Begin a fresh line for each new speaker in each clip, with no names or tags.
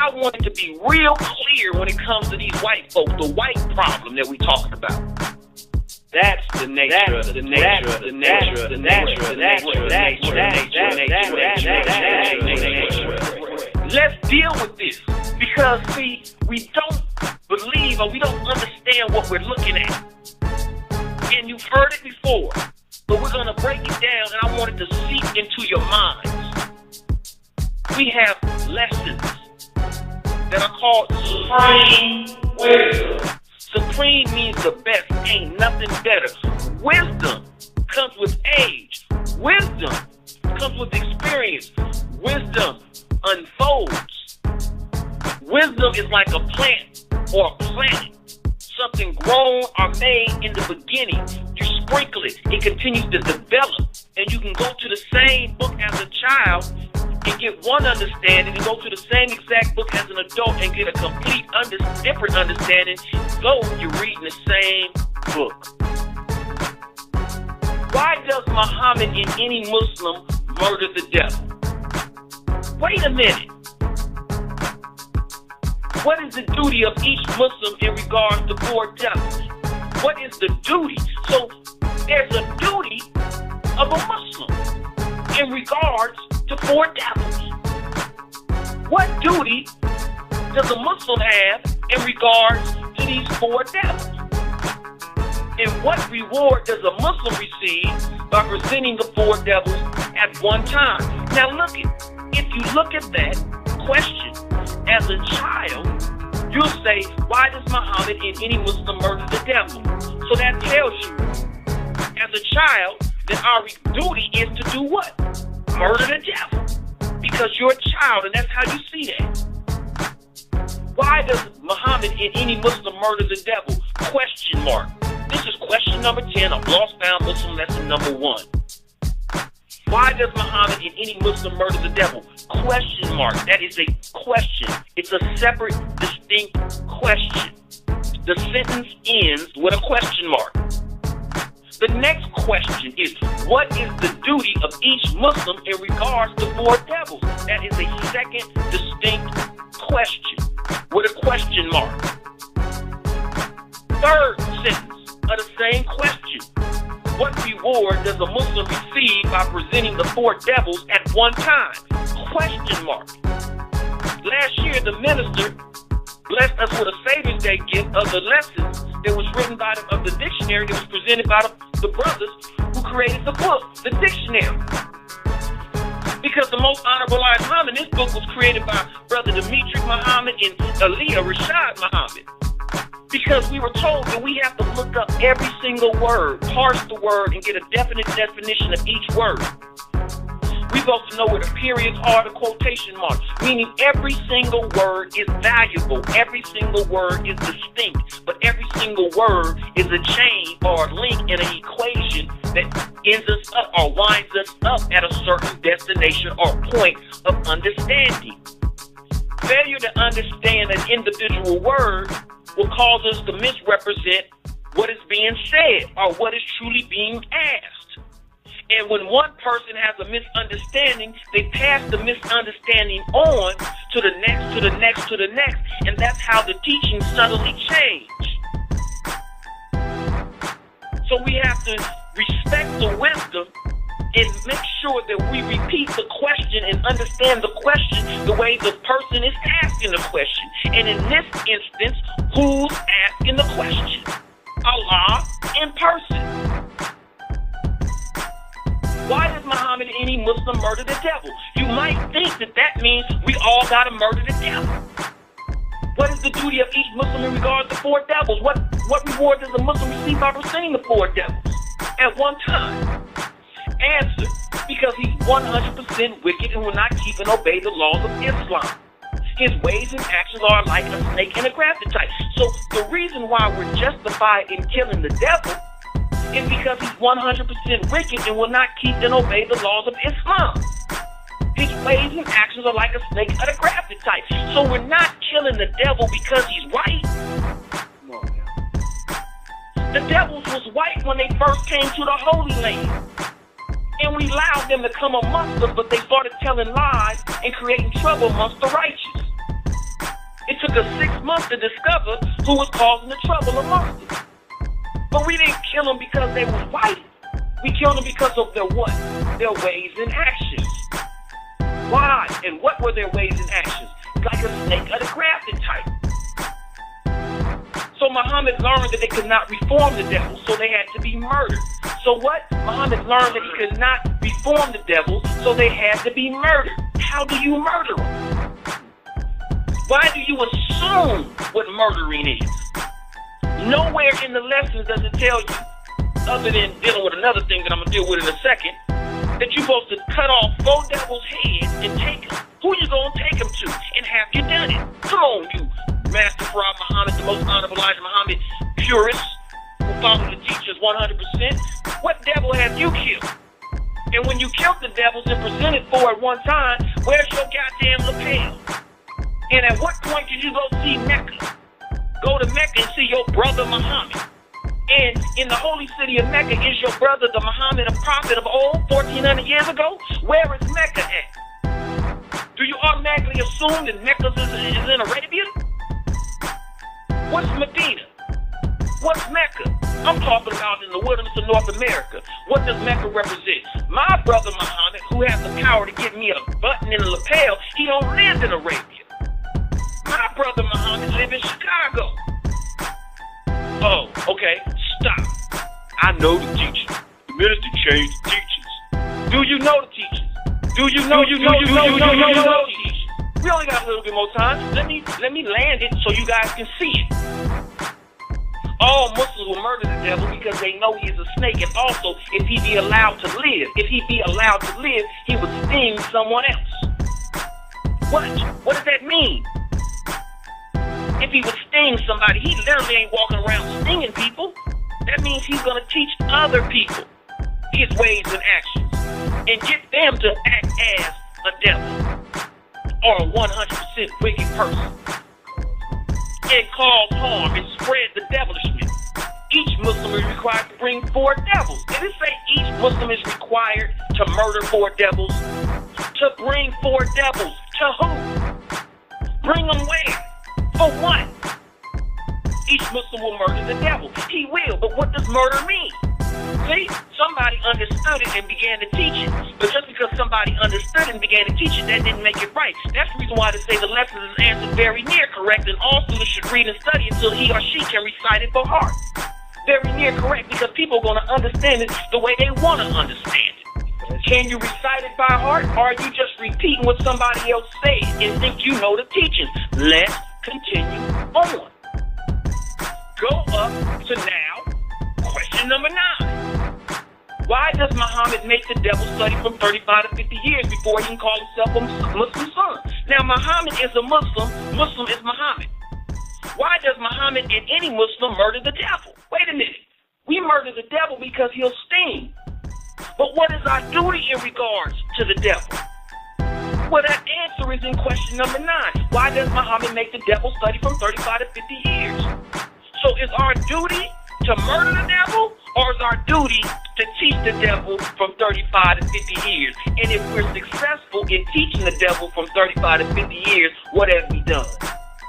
I want it to be real clear when it comes to these white folks, the white problem that we talking about. That's the nature of the nature of the nature of the nature of the nature of the nature of the nature. Let's deal with this, because see, we don't believe or we don't understand what we're looking at. And you've heard it before, but we're going to break it down, and I want it to seep into your minds. We have lessons that are called supreme wisdom. Supreme means the best, ain't nothing better. Wisdom comes with age. Wisdom comes with experience. Wisdom unfolds. Wisdom is like a plant or a planet. Something grown or made in the beginning. You sprinkle it, it continues to develop. And you can go to the same book as a child and get one understanding, and go to the same exact book as an adult and get a complete different understanding, though you're reading the same book. Why does Muhammad and any Muslim murder the devil? Wait a minute. What is the duty of each Muslim in regards to four devils? What is the duty? So there's a duty of a Muslim in regards to four devils. What duty does a Muslim have in regards to these four devils? And what reward does a Muslim receive by presenting the four devils at one time? Now look at, if you look at that question as a child, you'll say, why does Muhammad and any Muslim murder the devil? So that tells you, as a child, that our duty is to do what? Murder the devil. Because you're a child, and that's how you see that. Why does Muhammad and any Muslim murder the devil? Question mark. This is question number 10 of Lost Found Muslim lesson number 1. Why does Muhammad and any Muslim murder the devil? Question mark. That is a question. It's a separate, distinct question. The sentence ends with a question mark. The next question is, what is the duty of each Muslim in regards to four devils? That is a second distinct question with a question mark. Third sentence of the same question. What reward does a Muslim receive by presenting the four devils at one time? Question mark. Last year, the minister blessed us with a Savior's Day gift of the lessons that was written by of the dictionary that was presented by the brothers who created the book, the dictionary. Because the most honorable Elijah Muhammad, this book was created by Brother Dimitri Muhammad and Aliyah Rashad Muhammad. Because we were told that we have to look up every single word, parse the word, and get a definite definition of each word. We're supposed to know where the periods are, the quotation marks, meaning every single word is valuable, every single word is distinct, but every single word is a chain or a link in an equation that ends us up or winds us up at a certain destination or point of understanding. Failure to understand an individual word will cause us to misrepresent what is being said or what is truly being asked. And when one person has a misunderstanding, they pass the misunderstanding on to the next, to the next, to the next, and that's how the teachings subtly change. So we have to respect the wisdom and make sure that we repeat the question and understand the question the way the person is asking the question. And in this instance, who's asking the question? Allah in person. Why does Muhammad and any Muslim murder the devil? You might think that that means we all gotta murder the devil. What is the duty of each Muslim in regards to four devils? What reward does a Muslim receive by presenting the four devils at one time? Answer, because he's 100% wicked and will not keep and obey the laws of Islam. His ways and actions are like a snake and a grafted type. So the reason why we're justified in killing the devil is because he's 100% wicked and will not keep and obey the laws of Islam. His ways and actions are like a snake and a grafted type. So we're not killing the devil because he's white. The devils was white when they first came to the Holy Land. And we allowed them to come amongst us, but they started telling lies and creating trouble amongst the righteous. It took us 6 months to discover who was causing the trouble amongst us. But we didn't kill them because they were white. We killed them because of their what? Their ways and actions. Why? And what were their ways and actions? Like a snake of the grafted type. So Muhammad learned that they could not reform the devil, so they had to be murdered. So what? Muhammad learned that he could not reform the devil, so they had to be murdered. How do you murder them? Why do you assume what murdering is? Nowhere in the lessons does it tell you, other than dealing with another thing that I'm going to deal with in a second, that you're supposed to cut off 4 devils' heads and take them. Who you going to take them to? And have you done it? Come on, you Master Farad Muhammad, the most honorable Elijah Muhammad purist, who follow the teachers 100%. What devil have you killed? And when you killed the devils and presented for it one time, where's your goddamn lapel? And at what point did you go see Mecca? Go to Mecca and see your brother Muhammad. And in the holy city of Mecca is your brother, the Muhammad, a prophet of old, 1,400 years ago? Where is Mecca at? Do you automatically assume that Mecca is in Arabia? What's Medina? What's Mecca? I'm talking about in the wilderness of North America. What does Mecca represent? My brother Muhammad, who has the power to give me a button in a lapel, he don't live in Arabia. My brother Muhammad live in Chicago. Oh, okay, stop. I know the teachings. The minister changed the teachings. Do you know the teachings? Do you know the teachings? We only got a little bit more time. Let me land it so you guys can see it. All Muslims will murder the devil because they know he is a snake, and also if he be allowed to live, he would sting someone else. What does that mean? If he would sting somebody, he literally ain't walking around stinging people. That means he's going to teach other people his ways and actions and get them to act as a devil or a 100% wicked person and cause harm and spread the devilishment. Each Muslim is required to bring 4 devils. Did it say each Muslim is required to murder 4 devils? To bring 4 devils. To who? Bring them where? For what? Each Muslim will murder the devil. He will, but what does murder mean? See, somebody understood it and began to teach it. But just because somebody understood it and began to teach it, that didn't make it right. That's the reason why they say the lesson is answered very near correct, and all students should read and study until he or she can recite it by heart. Very near correct, because people are going to understand it the way they want to understand it. Can you recite it by heart, or are you just repeating what somebody else said and think you know the teachings? Let's continue on. Go up to now, question number 9. Why does Muhammad make the devil study from 35 to 50 years before he can call himself a Muslim son? Now, Muhammad is a Muslim. Muslim is Muhammad. Why does Muhammad and any Muslim murder the devil? Wait a minute. We murder the devil because he'll sting. But what is our duty in regards to the devil? Well, that answer is in question number 9. Why does Muhammad make the devil study from 35 to 50 years? So is our duty to murder the devil, or is our duty to teach the devil from 35 to 50 years? And if we're successful in teaching the devil from 35 to 50 years, what have we done?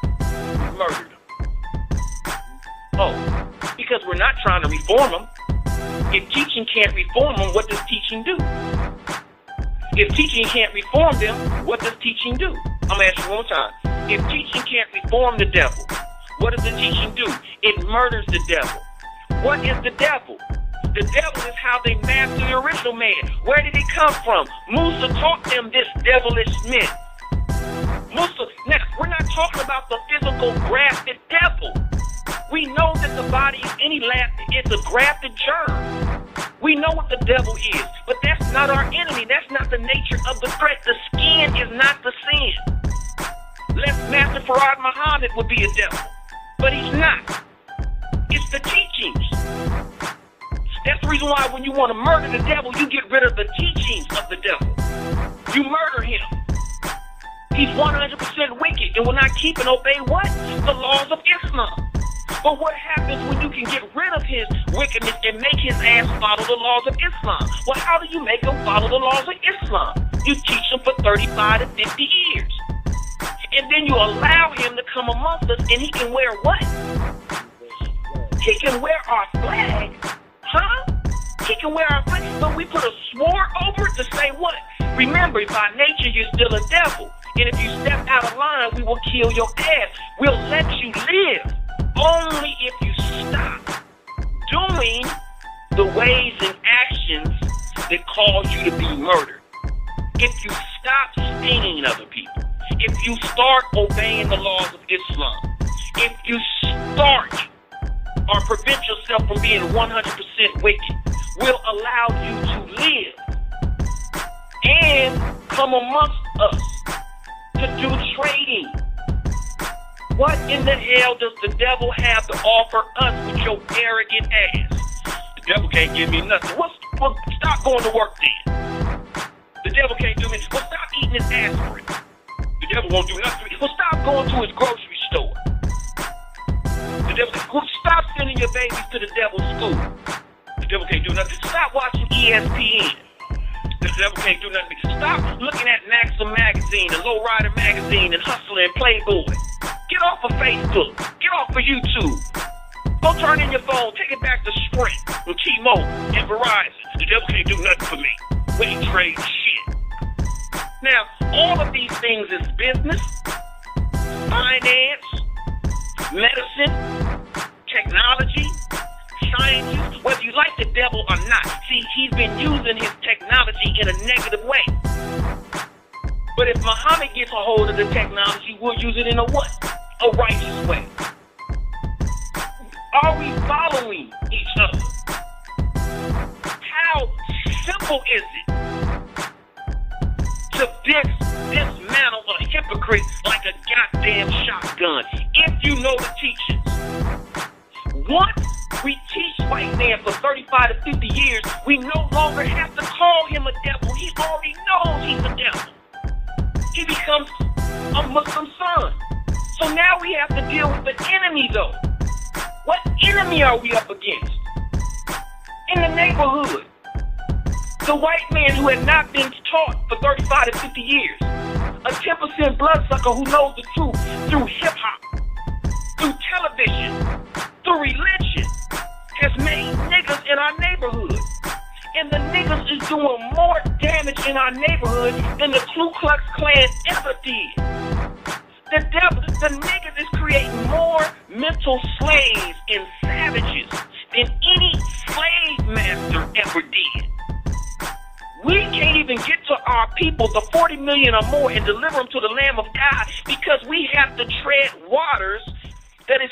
We murdered him. Oh, because we're not trying to reform him. If teaching can't reform them, what does teaching do? If teaching can't reform them, what does teaching do? I'm going to ask you one more time. If teaching can't reform the devil, what does the teaching do? It murders the devil. What is the devil? The devil is how they mastered the original man. Where did it come from? Musa taught them this devilish myth. Musa, now, we're not talking about the physical grafted devil. We know that the body is it's a grafted germ. We know what the devil is, but that's not our enemy. That's not the nature of the threat. The skin is not the sin. Lest Master Farad Muhammad would be a devil, but he's not. It's the teachings. That's the reason why when you want to murder the devil, you get rid of the teachings of the devil. You murder him. He's 100% wicked and will not keep and obey what? The laws of Islam. But what happens when you can get rid of his wickedness and make his ass follow the laws of Islam? Well, how do you make him follow the laws of Islam? You teach him for 35 to 50 years. And then you allow him to come amongst us, and he can wear what? He can wear our flag. Huh? He can wear our flag. But we put a sword over it to say what? Remember, by nature, you're still a devil. And if you step out of line, we will kill your ass. We'll let you live. Only if you stop doing the ways and actions that cause you to be murdered. If you stop stinging other people. If you start obeying the laws of Islam. If you start or prevent yourself from being 100% wicked, we'll allow you to live and come amongst us to do trading. What in the hell does the devil have to offer us with your arrogant ass? The devil can't give me nothing. Well, stop going to work then. The devil can't do me. Well, stop eating his aspirin. The devil won't do nothing. Well, stop going to his grocery store. The devil can't. Well, stop sending your babies to the devil's school. The devil can't do nothing. Stop watching ESPN. The devil can't do nothing. Stop looking at Maxim Magazine and Lowrider Magazine and Hustler and Playboy. Get off of Facebook. Get off of YouTube. Go turn in your phone. Take it back to Sprint and T-Mobile and Verizon. The devil can't do nothing for me. We ain't trade shit. Now, all of these things is business, finance, medicine, technology, science, whether you like the devil or not. See, he's been using his technology in a negative way. But if Muhammad gets a hold of the technology, we'll use it in a what? A righteous way. Are we following each other? How simple is it to dismantle a hypocrite like a goddamn shotgun if you know the teachings? Once we teach white man for 35 to 50 years, we no longer have to call him a devil. He already knows he's a devil. He becomes a Muslim son. So now we have to deal with the enemy, though. What enemy are we up against? In the neighborhood. The white man who had not been taught for 35 to 50 years. A 10% bloodsucker who knows the truth through hip-hop, through television, through religion, has made niggas in our neighborhood. And the niggas is doing more damage in our neighborhood than the Ku Klux Klan ever did. The niggas is creating more mental slaves and savages than any slave master ever did. We can't even get to our people, the 40 million or more, and deliver them to the Lamb of God because we have to tread waters that is